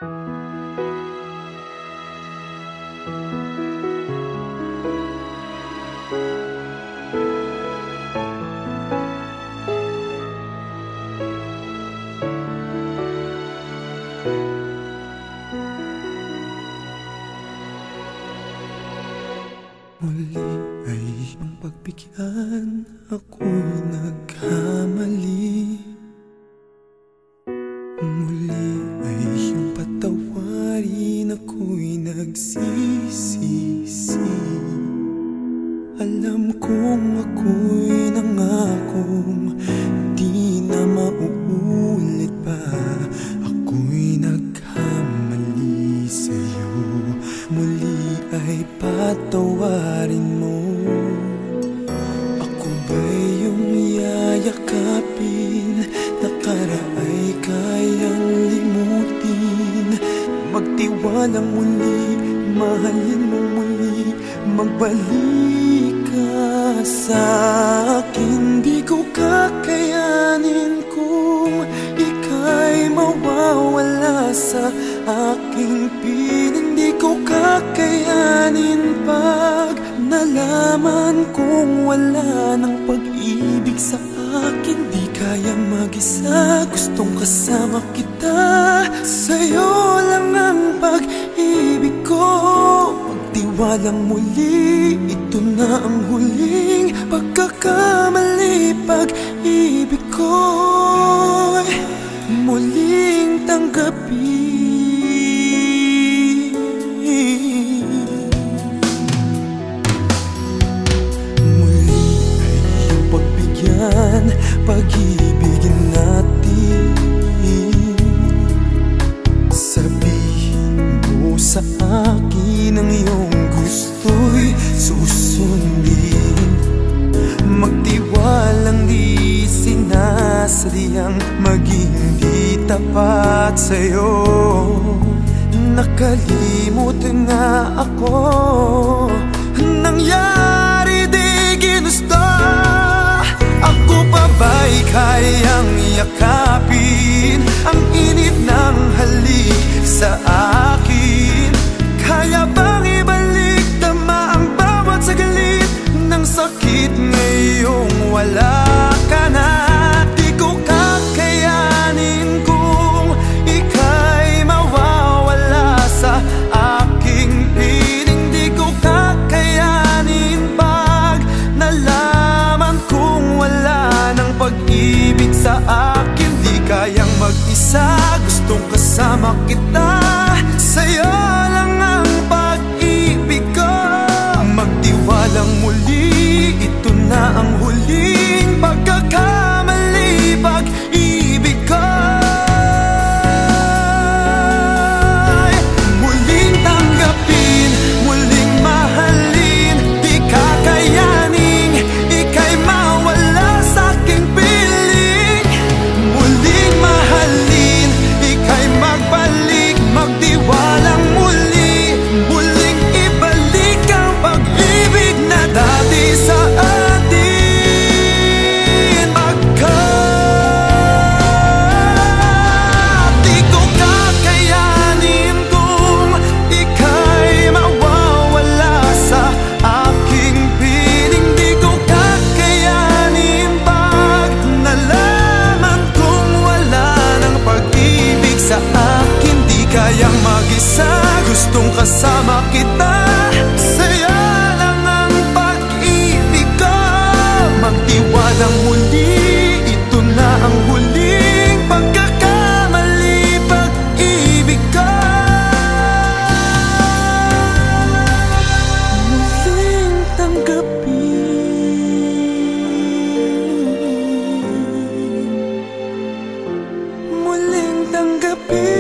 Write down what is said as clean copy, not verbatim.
Muli ay iyong pagbigyan, ako'y nagkamali. Muli ay iyong patawarin, ako'y nagsisisi. Alam kong ako'y nangakong di na mauulit pa. Ako'y nagkamali sa'yo, muli ay patawarin mo. Ako ba'y iyong yayakapin, nakaraay kayang limutin? Magtiwalang muli, mahalin mo muli, magbalik ka sa'kin. Di ko kakayanin kung ika'y mawawala sa aking piling. Di ko kakayanin pag nalaman kong wala ng pag-ibig sa akin. Di kayang mag-isa, gustong kasama kita. Sa'yo lang ang pag-ibig ko. Magtiwalang muli, ito na ang huling pagkakamali. Pag-ibig ko'y muling tanggapin. Muli ay iyong pagbigyan, pag-ibigin natin. Sabihin mo sa akin ang iyong gusto'y susundin. Magtiwalang di sinasadyang maging di tapat sa'yo. Nakalimot nga ako, nangyari di ginusto. Ako pa ba'y kayang yakapin ang init ng halik sa akin? Kaya bang ibalik tama ang bawat saglit ng sakit ngayong wala ka na? Di ko kakayanin kung ika'y mawawala sa aking piling. Di ko kakayanin pag nalaman kong wala ng pag-ibig sa akin. Di kayang mag-isa, gustong kasama kita. Sa'yo lang ang pag-ibig ko. Magtiwalang muli, ito na ang huling pagkakamali. Pag-ibig ko muling tanggapin, muling mahalin. Di kakayaning ika'y mawala sa aking piling. Muling mahalin, ika'y magbalik, magtiwalang muli, muling ibalik ang pag-ibig na dati sa atin. Di ko kakayanin kung ika'y mawawala sa aking piling. Di ko kakayanin pag nalaman kong wala ng pag-ibig sa akin. Di kayang mag-isa, gustong kasama kita. Sa'yo lang ang pag-ibig ko. Magtiwalang muli, ito na ang huling pagkakamali. Pag-ibig ko muling tanggapin, muling tanggapin.